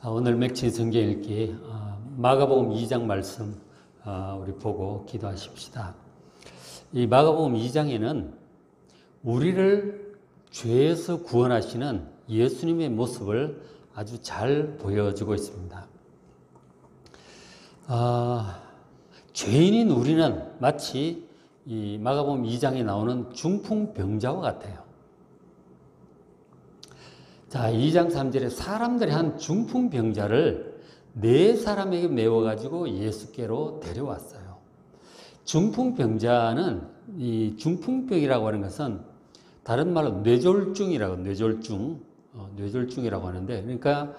오늘 맥힌 성경 읽기 마가복음 2장 말씀 우리 보고 기도하십시다. 이 마가복음 2장에는 우리를 죄에서 구원하시는 예수님의 모습을 아주 잘 보여주고 있습니다. 죄인인 우리는 마치 이 마가복음 2장에 나오는 중풍병자와 같아요. 자, 2장 3절에 사람들이 한 중풍병자를 4사람에게 메워가지고 예수께로 데려왔어요. 중풍병자는 이 중풍병이라고 하는 것은 다른 말로 뇌졸중이라고 하는데, 그러니까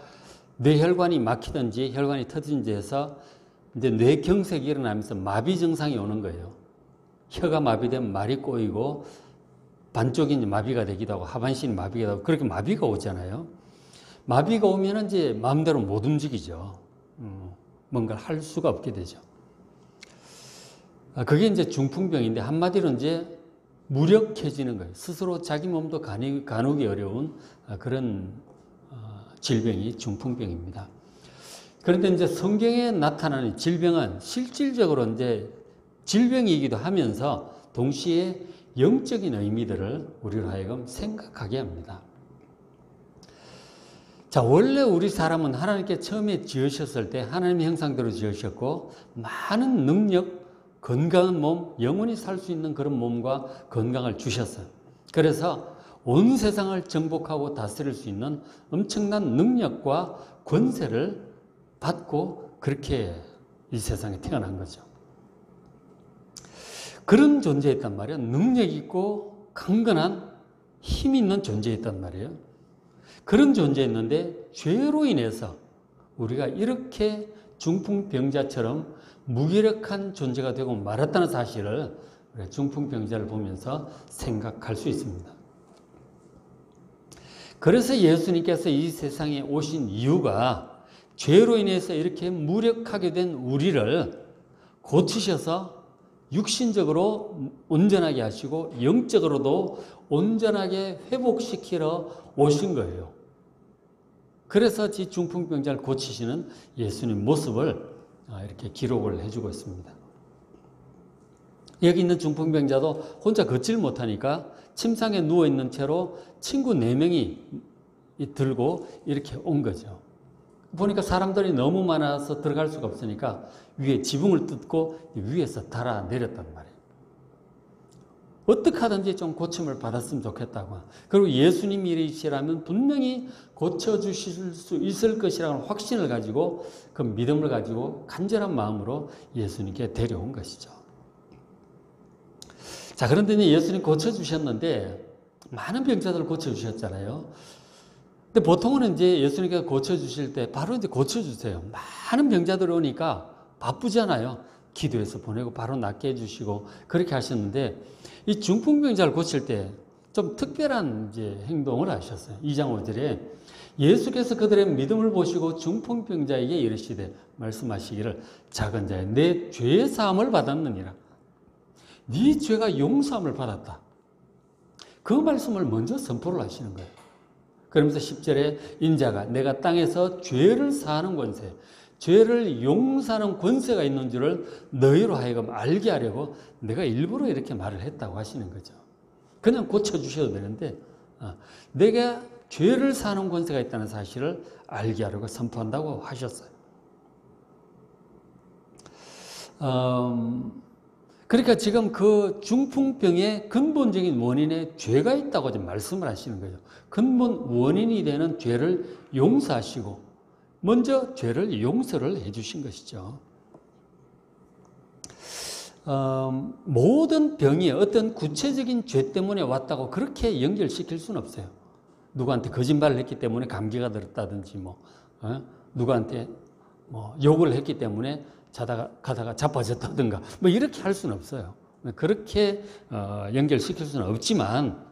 뇌혈관이 막히든지 혈관이 터진지 해서 이제 뇌경색이 일어나면서 마비 증상이 오는 거예요. 혀가 마비되면 말이 꼬이고 반쪽이 이제 마비가 되기도 하고 하반신이 마비가 되고 그렇게 마비가 오잖아요. 마비가 오면 이제 마음대로 못 움직이죠. 뭔가를 할 수가 없게 되죠. 그게 이제 중풍병인데 한마디로 이제 무력해지는 거예요. 스스로 자기 몸도 가누기 어려운 그런 질병이 중풍병입니다. 그런데 이제 성경에 나타나는 질병은 실질적으로 이제 질병이기도 하면서 동시에 영적인 의미들을 우리로 하여금 생각하게 합니다. 자, 원래 우리 사람은 하나님께 처음에 지으셨을 때 하나님의 형상대로 지으셨고 많은 능력, 건강한 몸, 영원히 살 수 있는 그런 몸과 건강을 주셨어요. 그래서 온 세상을 정복하고 다스릴 수 있는 엄청난 능력과 권세를 받고 그렇게 이 세상에 태어난 거죠. 그런 존재였단 말이에요. 능력 있고 강건한 힘 있는 존재였단 말이에요. 그런 존재였는데 죄로 인해서 우리가 이렇게 중풍병자처럼 무기력한 존재가 되고 말았다는 사실을 중풍병자를 보면서 생각할 수 있습니다. 그래서 예수님께서 이 세상에 오신 이유가 죄로 인해서 이렇게 무력하게 된 우리를 고치셔서 육신적으로 온전하게 하시고 영적으로도 온전하게 회복시키러 오신 거예요. 그래서 이 중풍병자를 고치시는 예수님 모습을 이렇게 기록을 해주고 있습니다. 여기 있는 중풍병자도 혼자 걷질 못하니까 침상에 누워있는 채로 친구 4명이 들고 이렇게 온 거죠. 보니까 사람들이 너무 많아서 들어갈 수가 없으니까 위에 지붕을 뜯고 위에서 달아 내렸단 말이에요. 어떻게 하든지 좀 고침을 받았으면 좋겠다고. 그리고 예수님이시라면 분명히 고쳐주실 수 있을 것이라는 확신을 가지고 그 믿음을 가지고 간절한 마음으로 예수님께 데려온 것이죠. 자, 그런데 이제 예수님 고쳐주셨는데 많은 병자들을 고쳐주셨잖아요. 근데 보통은 이제 예수님께서 고쳐주실 때 바로 이제 고쳐주세요. 많은 병자들이 오니까 바쁘잖아요. 기도해서 보내고 바로 낫게 해주시고 그렇게 하셨는데 이 중풍병자를 고칠 때 좀 특별한 이제 행동을 하셨어요. 2장 5절에 예수께서 그들의 믿음을 보시고 중풍병자에게 이르시되 말씀하시기를 작은 자야 내 죄 사함을 받았느니라. 네 죄가 용서함을 받았다. 그 말씀을 먼저 선포를 하시는 거예요. 그러면서 10절에 인자가 내가 땅에서 죄를 사하는 권세, 죄를 용서하는 권세가 있는 줄을 너희로 하여금 알게 하려고 내가 일부러 이렇게 말을 했다고 하시는 거죠. 그냥 고쳐주셔도 되는데 내가 죄를 사하는 권세가 있다는 사실을 알게 하려고 선포한다고 하셨어요. 그러니까 지금 그 중풍병의 근본적인 원인에 죄가 있다고 지금 말씀을 하시는 거죠. 근본 원인이 되는 죄를 용서하시고 먼저 죄를 용서를 해주신 것이죠. 모든 병이 어떤 구체적인 죄 때문에 왔다고 그렇게 연결시킬 수는 없어요. 누구한테 거짓말을 했기 때문에 감기가 들었다든지 누구한테 욕을 했기 때문에 가다가 자빠졌다든가 이렇게 할 수는 없어요. 그렇게 연결시킬 수는 없지만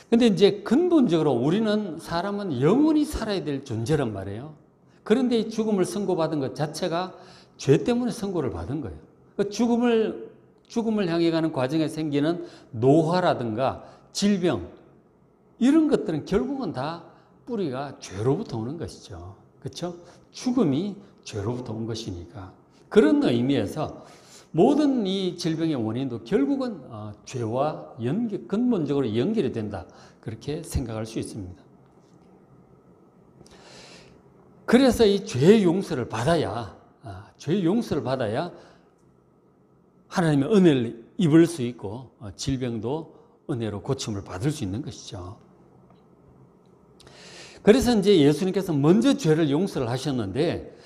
근데 이제 근본적으로 우리는 사람은 영원히 살아야 될 존재란 말이에요. 그런데 이 죽음을 선고받은 것 자체가 죄 때문에 선고를 받은 거예요. 죽음을 향해 가는 과정에 생기는 노화라든가 질병 이런 것들은 결국은 다 뿌리가 죄로부터 오는 것이죠. 그렇죠? 죽음이 죄로부터 온 것이니까. 그런 의미에서 모든 이 질병의 원인도 결국은 죄와 근본적으로 연결이 된다. 그렇게 생각할 수 있습니다. 그래서 이 죄의 용서를 받아야 하나님의 은혜를 입을 수 있고 질병도 은혜로 고침을 받을 수 있는 것이죠. 그래서 이제 예수님께서 먼저 죄를 용서를 하셨는데,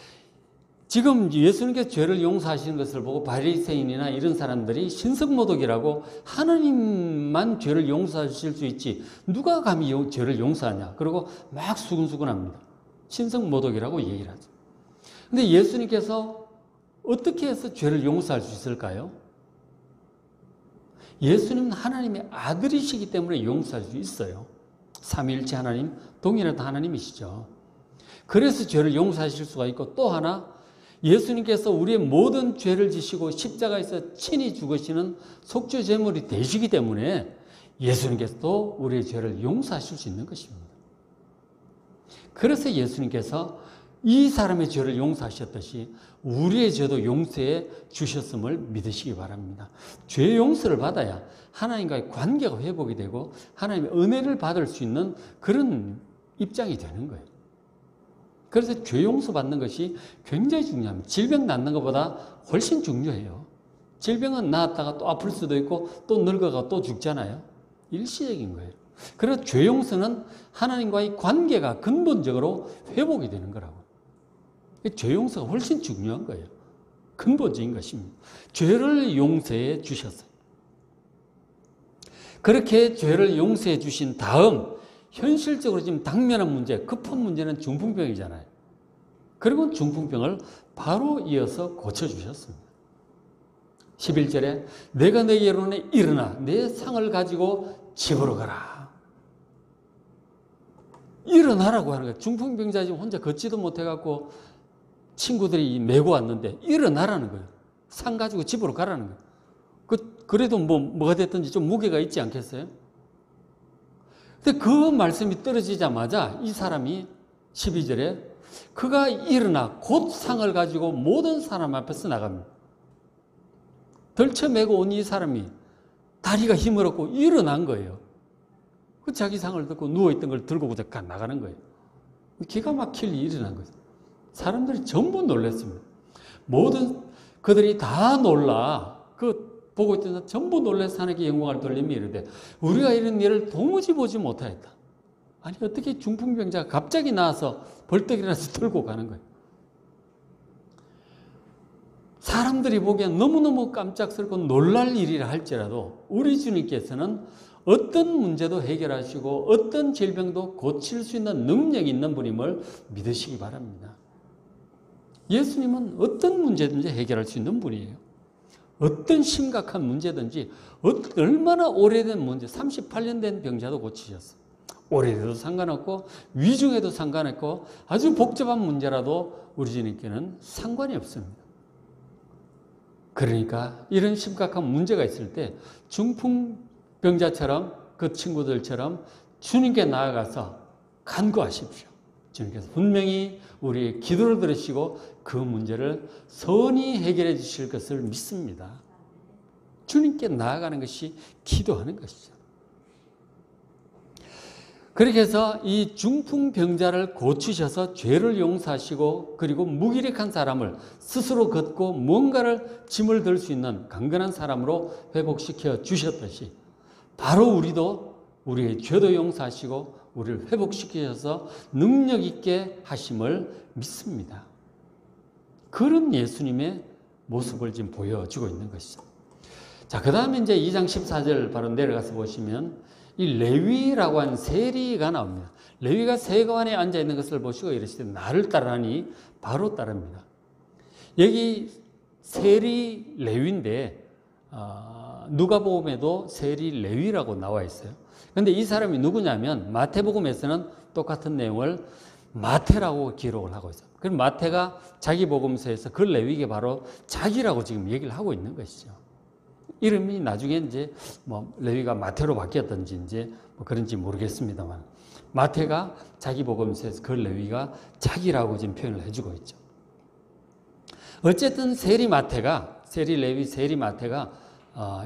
지금 예수님께서 죄를 용서하시는 것을 보고 바리새인이나 이런 사람들이 신성모독이라고, 하나님만 죄를 용서하실 수 있지 누가 감히 죄를 용서하냐, 그리고 막 수근수근합니다. 신성모독이라고 얘기를 하죠. 근데 예수님께서 어떻게 해서 죄를 용서할 수 있을까요? 예수님은 하나님의 아들이시기 때문에 용서할 수 있어요. 삼위일체 하나님, 동일한 하나님이시죠. 그래서 죄를 용서하실 수가 있고, 또 하나 예수님께서 우리의 모든 죄를 지시고 십자가에서 친히 죽으시는 속죄 제물이 되시기 때문에 예수님께서도 우리의 죄를 용서하실 수 있는 것입니다. 그래서 예수님께서 이 사람의 죄를 용서하셨듯이 우리의 죄도 용서해 주셨음을 믿으시기 바랍니다. 죄 용서를 받아야 하나님과의 관계가 회복이 되고 하나님의 은혜를 받을 수 있는 그런 입장이 되는 거예요. 그래서 죄 용서 받는 것이 굉장히 중요합니다. 질병 낫는 것보다 훨씬 중요해요. 질병은 나았다가 또 아플 수도 있고 또 늙어가 또 죽잖아요. 일시적인 거예요. 그래서 죄 용서는 하나님과의 관계가 근본적으로 회복이 되는 거라고. 죄 용서가 훨씬 중요한 거예요. 근본적인 것입니다. 죄를 용서해 주셨어요. 그렇게 죄를 용서해 주신 다음 현실적으로 지금 당면한 문제, 급한 문제는 중풍병이잖아요. 그리고 중풍병을 바로 이어서 고쳐주셨습니다. 11절에 내가 내게로 일어나 내 상을 가지고 집으로 가라. 일어나라고 하는 거예요. 중풍병자 지금 혼자 걷지도 못해갖고 친구들이 메고 왔는데 일어나라는 거예요. 상 가지고 집으로 가라는 거예요. 그래도 뭐가 됐든지 좀 무게가 있지 않겠어요? 근데 그 말씀이 떨어지자마자 이 사람이 12절에 그가 일어나 곧 상을 가지고 모든 사람 앞에서 나갑니다. 덜쳐매고 온 이 사람이 다리가 힘을 얻고 일어난 거예요. 그 자기 상을 듣고 누워있던 걸 들고 그냥 나가는 거예요. 기가 막힐 일이 일어난 거죠. 사람들이 전부 놀랐습니다. 모든 그들이 다 놀라 보고 있던 사람 전부 놀라서 하나님께 영광을 돌리며 이르되 우리가 이런 일을 도무지 보지 못하였다. 아니 어떻게 중풍병자가 갑자기 나와서 벌떡 일어나서 들고 가는 거예요. 사람들이 보기엔 너무너무 깜짝스럽고 놀랄 일이라 할지라도 우리 주님께서는 어떤 문제도 해결하시고 어떤 질병도 고칠 수 있는 능력이 있는 분임을 믿으시기 바랍니다. 예수님은 어떤 문제든지 해결할 수 있는 분이에요. 어떤 심각한 문제든지 얼마나 오래된 문제, 38년 된 병자도 고치셨어요. 오래돼도 상관없고 위중해도 상관없고 아주 복잡한 문제라도 우리 주님께는 상관이 없습니다. 그러니까 이런 심각한 문제가 있을 때 중풍병자처럼 그 친구들처럼 주님께 나아가서 간구하십시오. 주님께서 분명히 우리의 기도를 들으시고 그 문제를 선히 해결해 주실 것을 믿습니다. 주님께 나아가는 것이 기도하는 것이죠. 그렇게 해서 이 중풍병자를 고치셔서 죄를 용서하시고 그리고 무기력한 사람을 스스로 걷고 뭔가를 짐을 들 수 있는 강건한 사람으로 회복시켜 주셨듯이 바로 우리도 우리의 죄도 용서하시고 우리를 회복시키셔서 능력 있게 하심을 믿습니다. 그런 예수님의 모습을 지금 보여주고 있는 것이죠. 자, 그 다음에 이제 2장 14절 바로 내려가서 보시면 이 레위라고 하는 세리가 나옵니다. 레위가 세관에 앉아 있는 것을 보시고 이르시되 나를 따르니 바로 따릅니다. 여기 세리 레위인데 누가복음에도 세리 레위라고 나와 있어요. 그런데 이 사람이 누구냐면 마태복음에서는 똑같은 내용을 마태라고 기록을 하고 있어요. 그럼 마태가 자기 복음서에서 그 레위가 바로 자기라고 지금 얘기를 하고 있는 것이죠. 이름이 나중에 이제 레위가 마태로 바뀌었던지 이제 그런지 모르겠습니다만 마태가 자기 복음서에서 그 레위가 자기라고 지금 표현을 해주고 있죠. 어쨌든 세리 레위 세리 마태가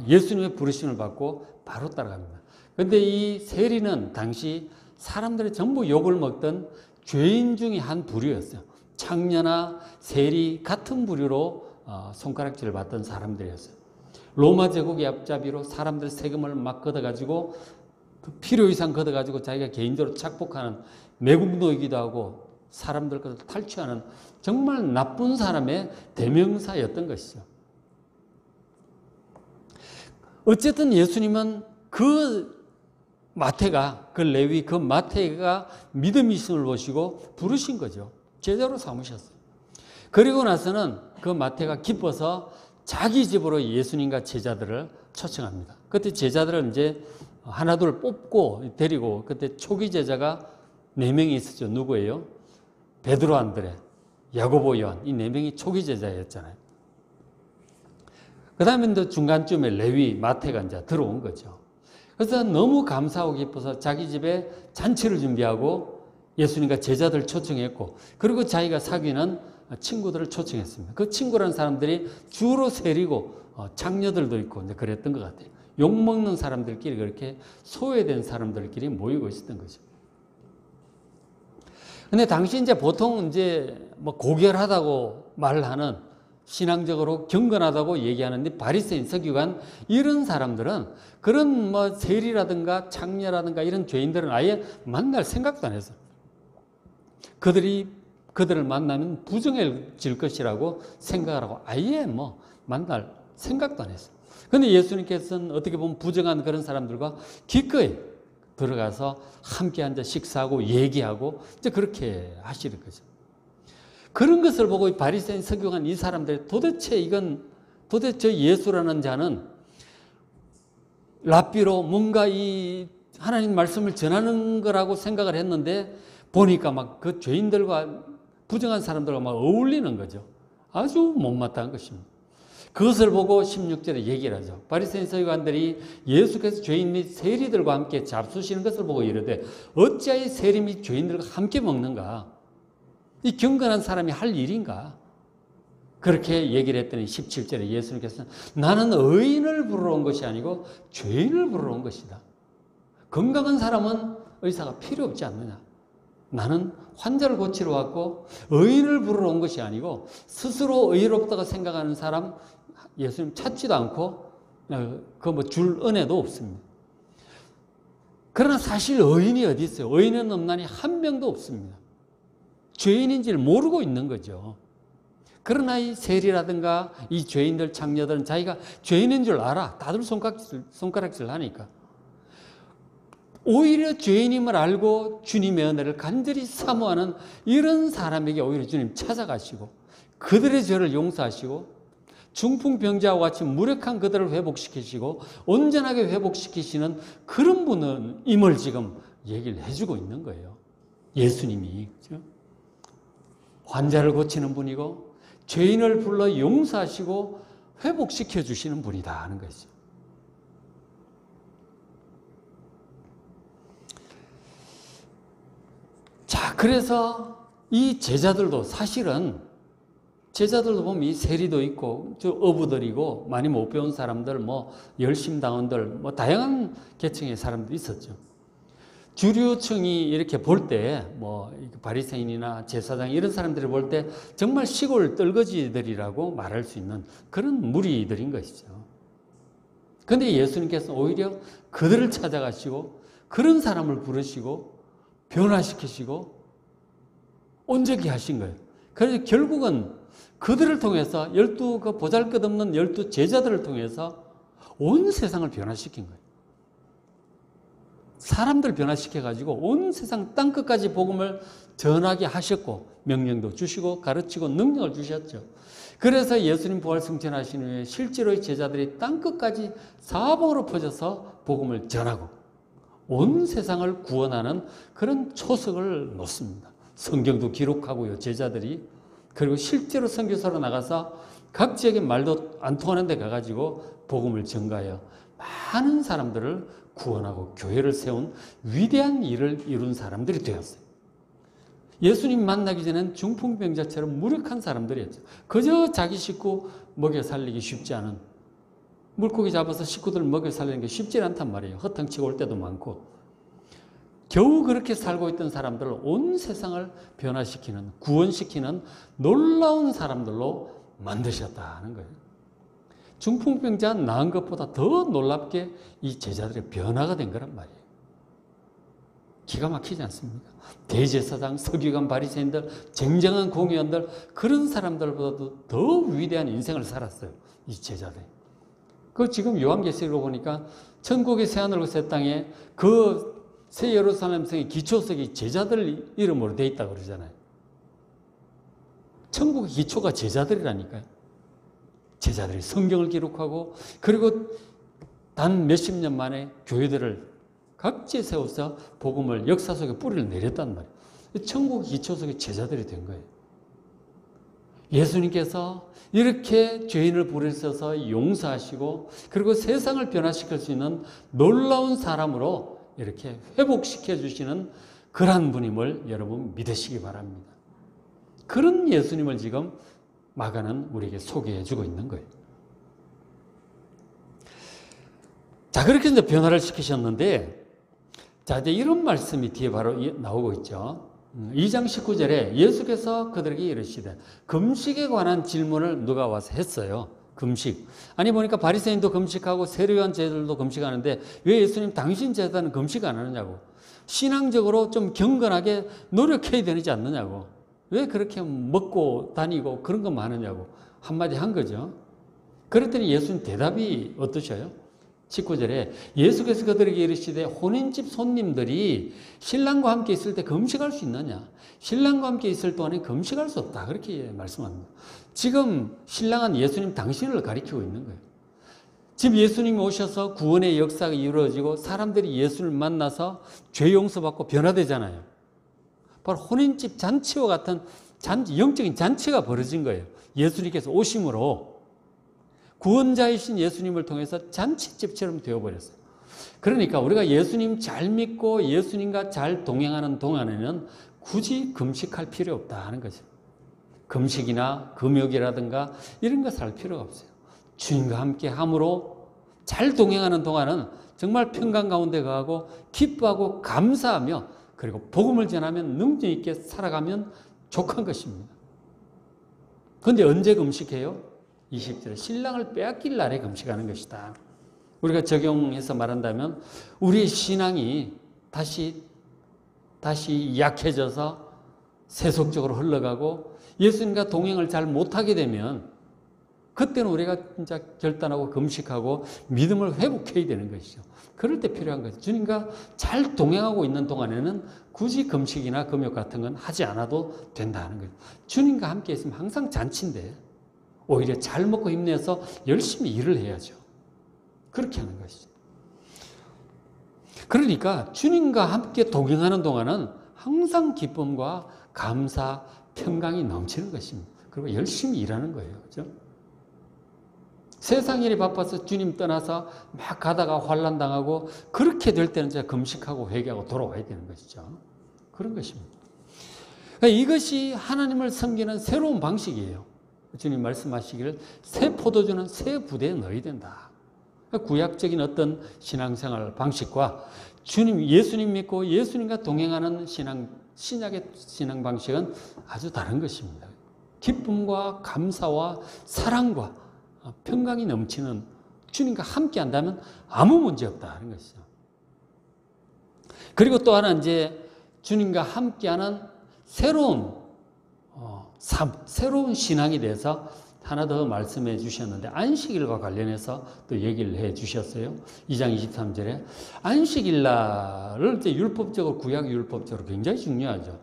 예수님의 부르심을 받고 바로 따라갑니다. 그런데 이 세리는 당시 사람들이 전부 욕을 먹던 죄인 중에 한 부류였어요. 창녀나 세리 같은 부류로 손가락질을 받던 사람들이었어요. 로마 제국의 앞잡이로 사람들 세금을 막 걷어가지고 그 필요 이상 걷어가지고 자기가 개인적으로 착복하는 매국노이기도 하고 사람들 것을 탈취하는 정말 나쁜 사람의 대명사였던 것이죠. 어쨌든 예수님은 그 레위 그 마태가 믿음이 있음을 보시고 부르신 거죠. 제자로 삼으셨어요. 그리고 나서는 그 마태가 기뻐서 자기 집으로 예수님과 제자들을 초청합니다. 그때 제자들은 이제 하나둘 뽑고 데리고, 그때 초기 제자가 4명이 있었죠. 누구예요? 베드로, 안드레, 야고보, 요한, 이 4명이 초기 제자였잖아요. 그 다음에 또 중간쯤에 레위, 마태가 이제 들어온 거죠. 그래서 너무 감사하고 기뻐서 자기 집에 잔치를 준비하고 예수님과 제자들 초청했고, 그리고 자기가 사귀는 친구들을 초청했습니다. 그 친구라는 사람들이 주로 세리고 창녀들도 있고 그랬던 것 같아요. 욕먹는 사람들끼리, 그렇게 소외된 사람들끼리 모이고 있었던 거죠. 근데 당시 이제 보통 이제 뭐 고결하다고 말하는, 신앙적으로 경건하다고 얘기하는데 바리새인, 서기관 이런 사람들은 그런 뭐 세리라든가 창녀라든가 이런 죄인들은 아예 만날 생각도 안 했어요. 그들을 만나면 부정해질 것이라고 생각을 하고 아예 뭐 만날 생각도 안 했어요. 그런데 예수님께서는 어떻게 보면 부정한 그런 사람들과 기꺼이 들어가서 함께 앉아 식사하고 얘기하고 이제 그렇게 하시는 거죠. 그런 것을 보고 바리새인, 서기관 이 사람들이 도대체 예수라는 자는 랍비로 뭔가 이 하나님 말씀을 전하는 거라고 생각을 했는데 보니까 막 그 죄인들과 부정한 사람들과 막 어울리는 거죠. 아주 못마땅한 것입니다. 그것을 보고 16절에 얘기를 하죠. 바리새인 서기관들이 예수께서 죄인 및 세리들과 함께 잡수시는 것을 보고 이르되 어찌하여 세리 및 죄인들과 함께 먹는가? 이 경건한 사람이 할 일인가? 그렇게 얘기를 했더니 17절에 예수님께서는 나는 의인을 부르러 온 것이 아니고 죄인을 부르러 온 것이다. 건강한 사람은 의사가 필요 없지 않느냐? 나는 환자를 고치러 왔고 의인을 부르러 온 것이 아니고 스스로 의롭다고 생각하는 사람 예수님 찾지도 않고 그 뭐 줄 은혜도 없습니다. 그러나 사실 의인이 어디 있어요? 의인은 없나니 한 명도 없습니다. 죄인인지를 모르고 있는 거죠. 그러나 이 세리라든가 이 죄인들, 창녀들은 자기가 죄인인 줄 알아. 다들 손가락질 하니까. 오히려 죄인임을 알고 주님의 은혜를 간절히 사모하는 이런 사람에게 오히려 주님 찾아가시고 그들의 죄를 용서하시고 중풍병자와 같이 무력한 그들을 회복시키시고 온전하게 회복시키시는 그런 분임을 지금 얘기를 해주고 있는 거예요. 예수님이. 그렇죠? 환자를 고치는 분이고 죄인을 불러 용서하시고 회복시켜 주시는 분이다 하는 것이죠. 자, 그래서 이 제자들도 보면 이 세리도 있고, 어부들이고, 많이 못 배운 사람들, 뭐, 열심당원들, 뭐, 다양한 계층의 사람들이 있었죠. 주류층이 이렇게 볼 때, 뭐, 바리새인이나 제사장 이런 사람들이 볼 때 정말 시골 떨거지들이라고 말할 수 있는 그런 무리들인 것이죠. 그런데 예수님께서 오히려 그들을 찾아가시고, 그런 사람을 부르시고, 변화시키시고 온전히 하신 거예요. 그래서 결국은 그들을 통해서 그 보잘것없는 12 제자들을 통해서 온 세상을 변화시킨 거예요. 사람들 변화시켜가지고 온 세상 땅끝까지 복음을 전하게 하셨고 명령도 주시고 가르치고 능력을 주셨죠. 그래서 예수님 부활 승천하신 후에 실제로 이 제자들이 땅끝까지 사방으로 퍼져서 복음을 전하고 온 세상을 구원하는 그런 초석을 놓습니다. 성경도 기록하고요, 제자들이. 그리고 실제로 선교사로 나가서 각 지역의 말도 안 통하는 데 가가지고 복음을 전가하여 많은 사람들을 구원하고 교회를 세운 위대한 일을 이룬 사람들이 되었어요. 예수님 만나기 전엔 중풍병자처럼 무력한 사람들이었죠. 그저 자기 식구 먹여 살리기 쉽지 않은, 물고기 잡아서 식구들 먹여 살리는 게 쉽지 않단 말이에요. 허탕치고 올 때도 많고. 겨우 그렇게 살고 있던 사람들을 온 세상을 변화시키는, 구원시키는 놀라운 사람들로 만드셨다는 거예요. 중풍병자 나은 것보다 더 놀랍게 이 제자들의 변화가 된 거란 말이에요. 기가 막히지 않습니까? 대제사장, 서기관, 바리새인들, 쟁쟁한 공의원들, 그런 사람들보다도 더 위대한 인생을 살았어요. 이 제자들. 그 지금 요한계시록으로 보니까 천국의 새하늘과 새 땅에 그 새 예루살렘 성의 기초석이 제자들 이름으로 돼 있다고 그러잖아요. 천국의 기초가 제자들이라니까요. 제자들이 성경을 기록하고, 그리고 단 몇십 년 만에 교회들을 각지에 세워서 복음을 역사 속에 뿌리를 내렸단 말이에요. 천국 기초 속에 제자들이 된 거예요. 예수님께서 이렇게 죄인을 부르셔서 용서하시고, 그리고 세상을 변화시킬 수 있는 놀라운 사람으로 이렇게 회복시켜 주시는 그러한 분임을 여러분 믿으시기 바랍니다. 그런 예수님을 지금 마가는 우리에게 소개해 주고 있는 거예요. 자, 그렇게 이제 변화를 시키셨는데, 자, 이제 이런 말씀이 뒤에 바로 나오고 있죠. 2장 19절에 예수께서 그들에게 이르시되, 금식에 관한 질문을 누가 와서 했어요. 금식. 아니 보니까 바리새인도 금식하고 세례요한 제자들도 금식하는데 왜 예수님 당신 제자는 금식 안 하느냐고. 신앙적으로 좀 경건하게 노력해야 되지 않느냐고. 왜 그렇게 먹고 다니고 그런 거 많으냐고 한마디 한 거죠. 그랬더니 예수님 대답이 어떠셔요? 19절에 예수께서 그들에게 이르시되, 혼인집 손님들이 신랑과 함께 있을 때 금식할 수 있느냐? 신랑과 함께 있을 동안에 금식할 수 없다. 그렇게 말씀합니다. 지금 신랑은 예수님 당신을 가리키고 있는 거예요. 지금 예수님이 오셔서 구원의 역사가 이루어지고 사람들이 예수를 만나서 죄 용서받고 변화되잖아요. 바로 혼인집 잔치와 같은 영적인 잔치가 벌어진 거예요. 예수님께서 오심으로 구원자이신 예수님을 통해서 잔치집처럼 되어버렸어요. 그러니까 우리가 예수님 잘 믿고 예수님과 잘 동행하는 동안에는 굳이 금식할 필요 없다 하는 거죠. 금식이나 금욕이라든가 이런 것을 할 필요가 없어요. 주님과 함께 함으로 잘 동행하는 동안은 정말 평강 가운데 가고 기뻐하고 감사하며, 그리고 복음을 전하면 능력 있게 살아가면 족한 것입니다. 그런데 언제 금식해요? 20절에 신랑을 빼앗길 날에 금식하는 것이다. 우리가 적용해서 말한다면 우리의 신앙이 다시 약해져서 세속적으로 흘러가고 예수님과 동행을 잘 못하게 되면 그때는 우리가 진짜 결단하고 금식하고 믿음을 회복해야 되는 것이죠. 그럴 때 필요한 거죠. 주님과 잘 동행하고 있는 동안에는 굳이 금식이나 금욕 같은 건 하지 않아도 된다는 거예요. 주님과 함께 있으면 항상 잔치인데 오히려 잘 먹고 힘내서 열심히 일을 해야죠. 그렇게 하는 것이죠. 그러니까 주님과 함께 동행하는 동안은 항상 기쁨과 감사, 평강이 넘치는 것입니다. 그리고 열심히 일하는 거예요. 그렇죠? 세상 일이 바빠서 주님 떠나서 막 가다가 환난 당하고 그렇게 될 때는 제가 금식하고 회개하고 돌아와야 되는 것이죠. 그런 것입니다. 그러니까 이것이 하나님을 섬기는 새로운 방식이에요. 주님 말씀하시기를 새 포도주는 새 부대에 넣어야 된다. 그러니까 구약적인 어떤 신앙생활 방식과 예수님 믿고 예수님과 동행하는 신약의 신앙 방식은 아주 다른 것입니다. 기쁨과 감사와 사랑과 평강이 넘치는 주님과 함께 한다면 아무 문제 없다는 것이죠. 그리고 또 하나 이제 주님과 함께하는 새로운 새로운 신앙에 대해서 하나 더 말씀해 주셨는데 안식일과 관련해서 또 얘기를 해 주셨어요. 2장 23절에 안식일날을 이제 율법적으로 구약 율법적으로 굉장히 중요하죠.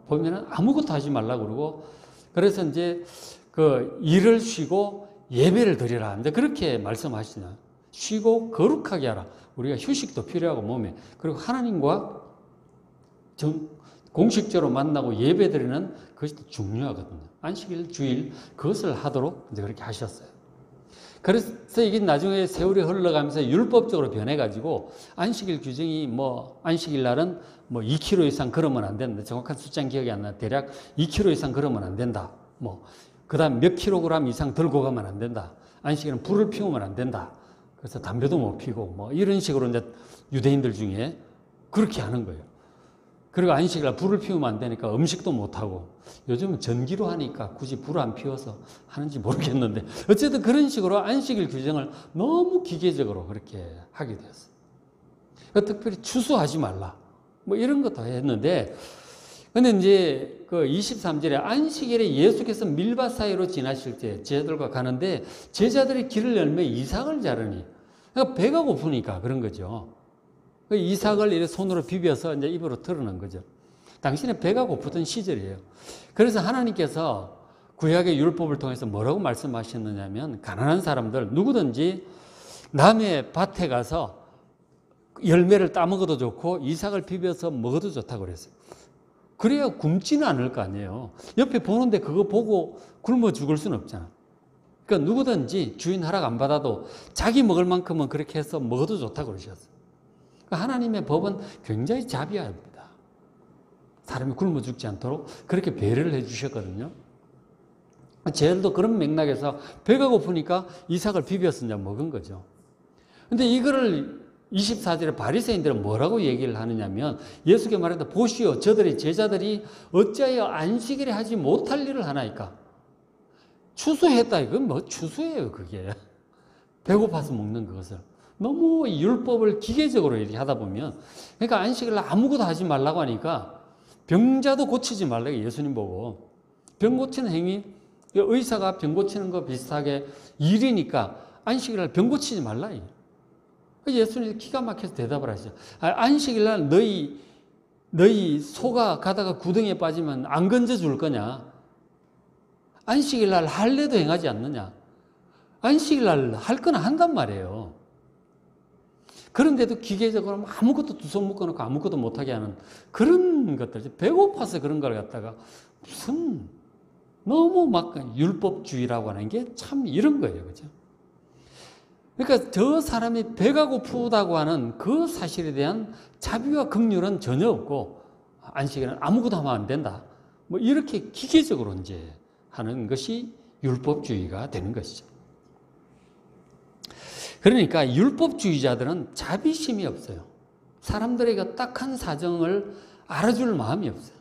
보면은 아무것도 하지 말라고 그러고 그래서 이제 그 일을 쉬고 예배를 드리라 하는데 그렇게 말씀하시나 쉬고 거룩하게 하라. 우리가 휴식도 필요하고 몸에 그리고 하나님과 공식적으로 만나고 예배 드리는 그것이 중요하거든요. 안식일, 주일 그것을 하도록 이제 그렇게 하셨어요. 그래서 이게 나중에 세월이 흘러가면서 율법적으로 변해가지고 안식일 규정이 뭐 안식일 날은 뭐 2kg 이상 걸으면 안 된다. 정확한 숫자는 기억이 안 나. 대략 2kg 이상 걸으면 안 된다. 뭐 그다음 몇 킬로그램 이상 들고 가면 안 된다. 안식일은 불을 피우면 안 된다. 그래서 담배도 못 피고 뭐 이런 식으로 이제 유대인들 중에 그렇게 하는 거예요. 그리고 안식일 날 불을 피우면 안 되니까 음식도 못 하고 요즘은 전기로 하니까 굳이 불을 안 피워서 하는지 모르겠는데 어쨌든 그런 식으로 안식일 규정을 너무 기계적으로 그렇게 하게 되었어요. 특별히 추수하지 말라. 뭐 이런 것도 했는데 근데 이제 그 23절에 안식일에 예수께서 밀밭 사이로 지나실 때 제자들과 가는데 제자들이 길을 열매 이삭을 자르니 그러니까 배가 고프니까 그런 거죠. 이삭을 이렇게 손으로 비벼서 이제 입으로 털어낸 거죠. 당신의 배가 고프던 시절이에요. 그래서 하나님께서 구약의 율법을 통해서 뭐라고 말씀하셨느냐면 가난한 사람들 누구든지 남의 밭에 가서 열매를 따먹어도 좋고 이삭을 비벼서 먹어도 좋다고 그랬어요. 그래야 굶지는 않을 거 아니에요. 옆에 보는데 그거 보고 굶어 죽을 수는 없잖아. 그러니까 누구든지 주인 허락 안 받아도 자기 먹을 만큼은 그렇게 해서 먹어도 좋다고 그러셨어요. 그러니까 하나님의 법은 굉장히 자비합니다. 사람이 굶어 죽지 않도록 그렇게 배려를 해 주셨거든요. 제일도 그런 맥락에서 배가 고프니까 이삭을 비벼서 이제 먹은 거죠. 근데 이거를 24절에 바리새인들은 뭐라고 얘기를 하느냐면 예수께 말했다. 보시오, 저들이 제자들이 어찌하여 안식일에 하지 못할 일을 하나이까? 추수했다. 이건 뭐 추수예요, 그게. 배고파서 먹는 그것을. 너무 율법을 기계적으로 이렇게 하다 보면 그러니까 안식일에 아무것도 하지 말라고 하니까 병자도 고치지 말라고 예수님 보고 병 고치는 행위 의사가 병 고치는 거 비슷하게 일이니까 안식일날 병 고치지 말라. 예수님이 기가 막혀서 대답을 하시죠. 안식일날 너희 소가 가다가 구덩이에 빠지면 안 건져줄 거냐? 안식일날 할례도 행하지 않느냐? 안식일날 할 건 한단 말이에요. 그런데도 기계적으로 아무것도 두 손 묶어놓고 아무것도 못하게 하는 그런 것들. 배고파서 그런 걸 갖다가 무슨 너무 막 율법주의라고 하는 게 참 이런 거예요. 그죠? 그러니까 저 사람이 배가 고프다고 하는 그 사실에 대한 자비와 긍휼은 전혀 없고 안식일은 아무것도 하면 안 된다. 뭐 이렇게 기계적으로 이제 하는 것이 율법주의가 되는 것이죠. 그러니까 율법주의자들은 자비심이 없어요. 사람들에게 딱한 사정을 알아줄 마음이 없어요.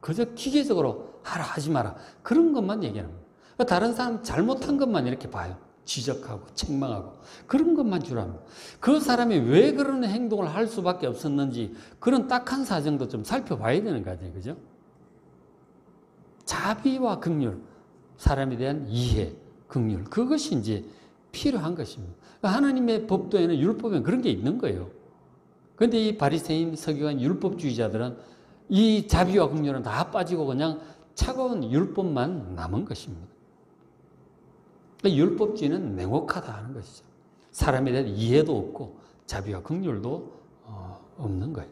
그저 기계적으로 하라 하지 마라 그런 것만 얘기합니다. 다른 사람 잘못한 것만 이렇게 봐요. 지적하고 책망하고 그런 것만 주랍니다. 그 사람이 왜 그런 행동을 할 수밖에 없었는지 그런 딱한 사정도 좀 살펴봐야 되는 거 아니에요. 그죠? 자비와 긍휼, 사람에 대한 이해, 긍휼 그것이 이제 필요한 것입니다. 하나님의 법도에는 율법에는 그런 게 있는 거예요. 그런데 이 바리새인 서기관 율법주의자들은 이 자비와 긍휼은 다 빠지고 그냥 차가운 율법만 남은 것입니다. 율법주의는 냉혹하다 하는 것이죠. 사람에 대한 이해도 없고 자비와 긍휼도 없는 거예요.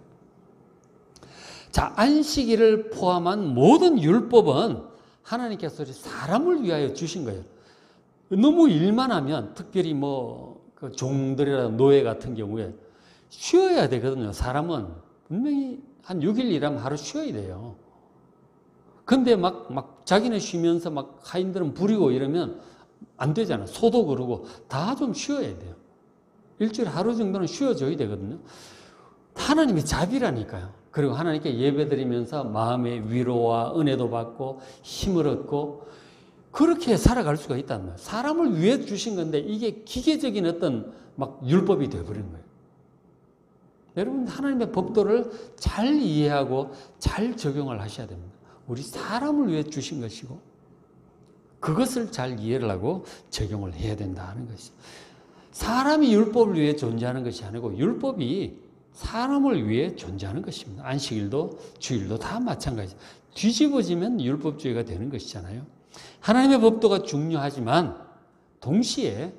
자, 안식일을 포함한 모든 율법은 하나님께서 사람을 위하여 주신 거예요. 너무 일만 하면 특별히 그 종들이나 노예 같은 경우에 쉬어야 되거든요. 사람은 분명히 한 6일 일하면 하루 쉬어야 돼요. 근데 막 자기는 쉬면서 막 하인들은 부리고 이러면 안 되잖아. 소도 그러고 다 좀 쉬어야 돼요. 일주일에 하루 정도는 쉬어줘야 되거든요. 하나님의 자비라니까요. 그리고 하나님께 예배드리면서 마음의 위로와 은혜도 받고 힘을 얻고 그렇게 살아갈 수가 있다는 거예요. 사람을 위해 주신 건데 이게 기계적인 어떤 막 율법이 되어버린 거예요. 여러분 하나님의 법도를 잘 이해하고 잘 적용을 하셔야 됩니다. 우리 사람을 위해 주신 것이고 그것을 잘 이해를 하고 적용을 해야 된다는 것이죠. 사람이 율법을 위해 존재하는 것이 아니고 율법이 사람을 위해 존재하는 것입니다. 안식일도 주일도 다 마찬가지죠. 뒤집어지면 율법주의가 되는 것이잖아요. 하나님의 법도가 중요하지만 동시에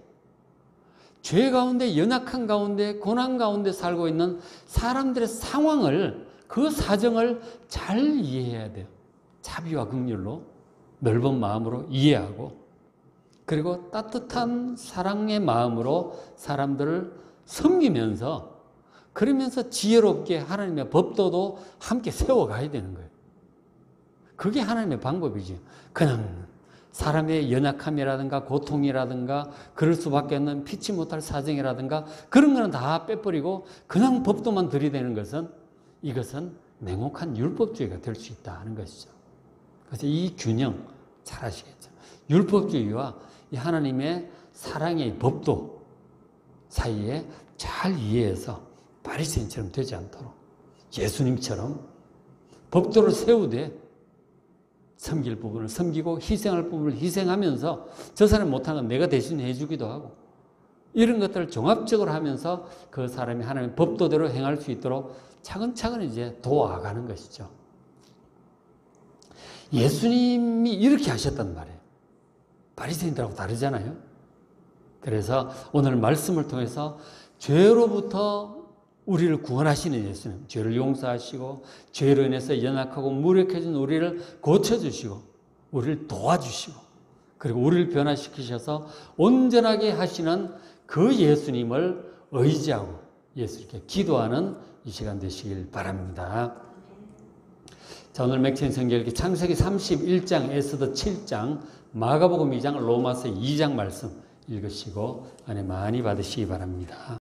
죄 가운데 연약한 가운데 고난 가운데 살고 있는 사람들의 상황을 그 사정을 잘 이해해야 돼요. 자비와 긍휼로 넓은 마음으로 이해하고 그리고 따뜻한 사랑의 마음으로 사람들을 섬기면서 그러면서 지혜롭게 하나님의 법도도 함께 세워가야 되는 거예요. 그게 하나님의 방법이지. 그냥 사람의 연약함이라든가 고통이라든가 그럴 수밖에 없는 피치 못할 사정이라든가 그런 거는 다 빼버리고 그냥 법도만 들이대는 것은 이것은 냉혹한 율법주의가 될 수 있다는 것이죠. 그래서 이 균형 잘 아시겠죠. 율법주의와 이 하나님의 사랑의 법도 사이에 잘 이해해서 바리새인처럼 되지 않도록 예수님처럼 법도를 세우되 섬길 부분을 섬기고 희생할 부분을 희생하면서 저 사람이 못하는 건 내가 대신 해주기도 하고 이런 것들을 종합적으로 하면서 그 사람이 하나님의 법도대로 행할 수 있도록 차근차근 이제 도와가는 것이죠. 예수님이 이렇게 하셨단 말이에요. 바리새인들하고 다르잖아요. 그래서 오늘 말씀을 통해서 죄로부터 우리를 구원하시는 예수님, 죄를 용서하시고 죄로 인해서 연약하고 무력해진 우리를 고쳐주시고 우리를 도와주시고 그리고 우리를 변화시키셔서 온전하게 하시는 그 예수님을 의지하고 예수님께 기도하는 이 시간 되시길 바랍니다. 자, 오늘 맥체인 성경 읽기 창세기 31장, 에스더 7장, 마가복음 2장, 로마서 2장 말씀 읽으시고 은혜 많이 받으시기 바랍니다.